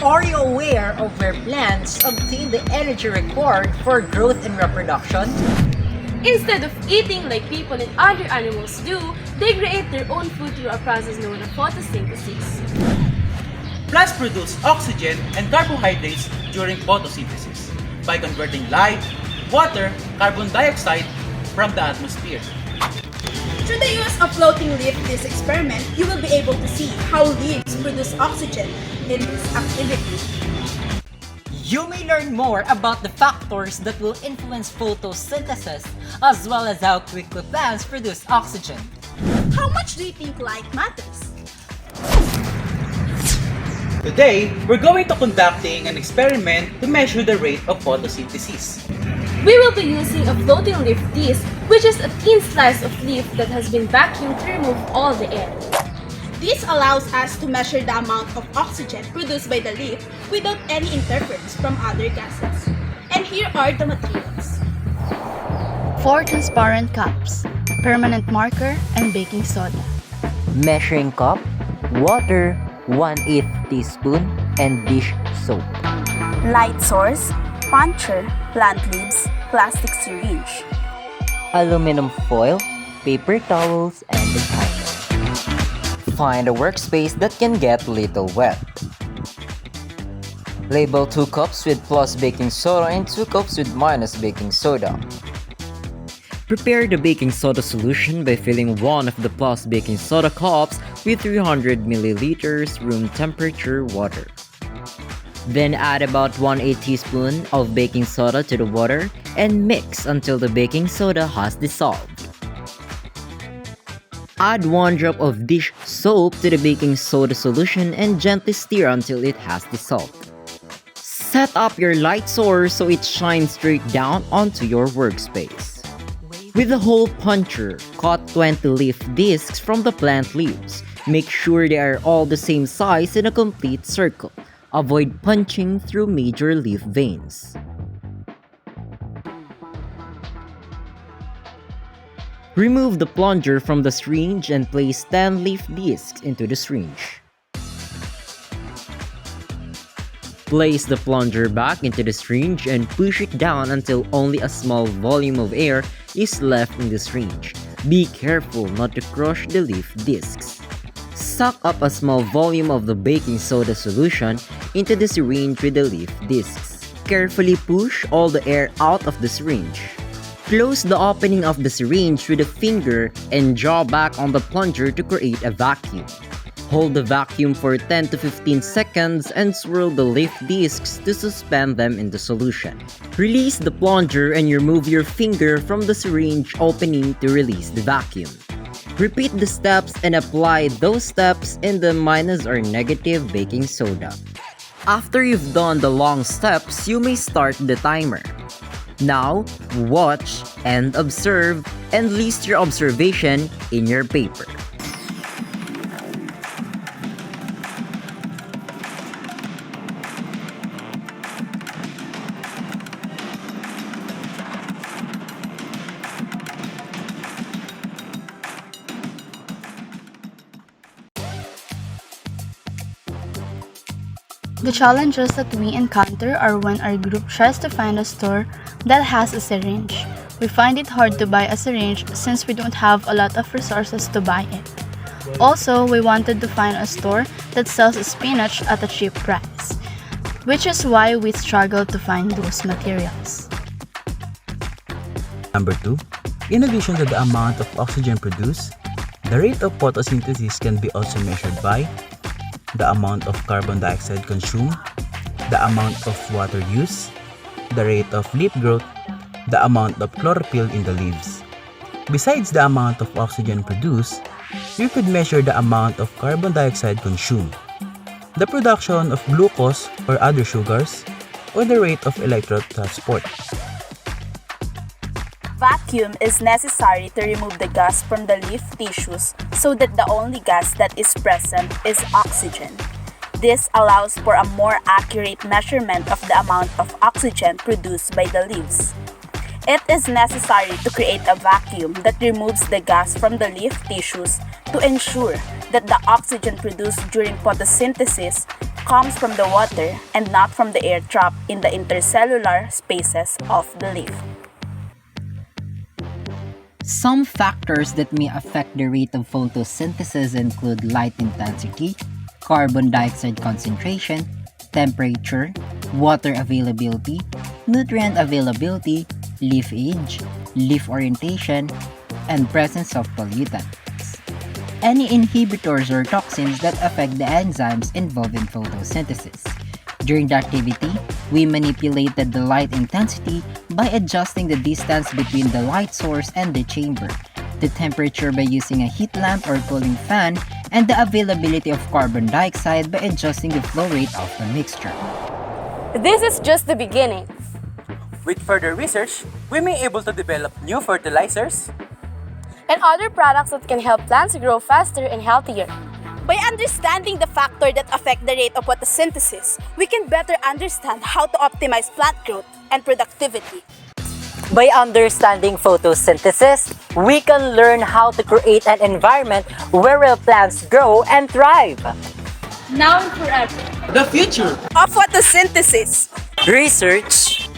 Are you aware of where plants obtain the energy required for growth and reproduction? Instead of eating like people and other animals do, they create their own food through a process known as photosynthesis. Plants produce oxygen and carbohydrates during photosynthesis by converting light, water, carbon dioxide from the atmosphere. Through the use of floating leaf disc experiment, you will be able to see how leaves produce oxygen in this activity. You may learn more about the factors that will influence photosynthesis as well as how quickly plants produce oxygen. How much do you think light matters? Today, we're going to conducting an experiment to measure the rate of photosynthesis. We will be using a floating leaf disc, which is a thin slice of leaf that has been vacuumed to remove all the air. This allows us to measure the amount of oxygen produced by the leaf without any interference from other gases. And here are the materials. 4 transparent cups, permanent marker, and baking soda. Measuring cup, water, 1/8 teaspoon, and dish soap. Light source, puncher, plant leaves, plastic syringe. Aluminum foil, paper towels, and a timer. Find a workspace that can get little wet. Label 2 cups with plus baking soda and 2 cups with minus baking soda. Prepare the baking soda solution by filling one of the plus baking soda cups with 300 milliliters room temperature water. Then add about 1/8 teaspoon of baking soda to the water and mix until the baking soda has dissolved. Add 1 drop of dish soap to the baking soda solution and gently stir until it has dissolved. Set up your light source so it shines straight down onto your workspace. With the hole puncher, cut 20 leaf discs from the plant leaves. Make sure they are all the same size in a complete circle. Avoid punching through major leaf veins. Remove the plunger from the syringe and place 10 leaf discs into the syringe. Place the plunger back into the syringe and push it down until only a small volume of air is left in the syringe. Be careful not to crush the leaf discs. Suck up a small volume of the baking soda solution into the syringe with the leaf discs. Carefully push all the air out of the syringe. Close the opening of the syringe with a finger and draw back on the plunger to create a vacuum. Hold the vacuum for 10 to 15 seconds and swirl the leaf discs to suspend them in the solution. Release the plunger and remove your finger from the syringe opening to release the vacuum. Repeat the steps and apply those steps in the minus or negative baking soda. After you've done the long steps, you may start the timer. Now, watch and observe and list your observation in your paper. The challenges that we encounter are when our group tries to find a store that has a syringe. We find it hard to buy a syringe since we don't have a lot of resources to buy it. Also, we wanted to find a store that sells spinach at a cheap price, which is why we struggled to find those materials. Number 2. In addition to the amount of oxygen produced, the rate of photosynthesis can be also measured by the amount of carbon dioxide consumed, the amount of water used, the rate of leaf growth, the amount of chlorophyll in the leaves. Besides the amount of oxygen produced, you could measure the amount of carbon dioxide consumed, the production of glucose or other sugars, or the rate of electron transport. Vacuum is necessary to remove the gas from the leaf tissues so that the only gas that is present is oxygen. This allows for a more accurate measurement of the amount of oxygen produced by the leaves. It is necessary to create a vacuum that removes the gas from the leaf tissues to ensure that the oxygen produced during photosynthesis comes from the water and not from the air trapped in the intercellular spaces of the leaf. Some factors that may affect the rate of photosynthesis include light intensity, carbon dioxide concentration, temperature, water availability, nutrient availability, leaf age, leaf orientation, and presence of pollutants. Any inhibitors or toxins that affect the enzymes involved in photosynthesis. During the activity, we manipulated the light intensity by adjusting the distance between the light source and the chamber, the temperature by using a heat lamp or cooling fan, and the availability of carbon dioxide by adjusting the flow rate of the mixture. This is just the beginning. With further research, we may able to develop new fertilizers, And other products that can help plants grow faster and healthier. By understanding the factor that affect the rate of photosynthesis, we can better understand how to optimize plant growth and productivity. By understanding photosynthesis, we can learn how to create an environment where real plants grow and thrive. Now and forever. the future. Of photosynthesis. Research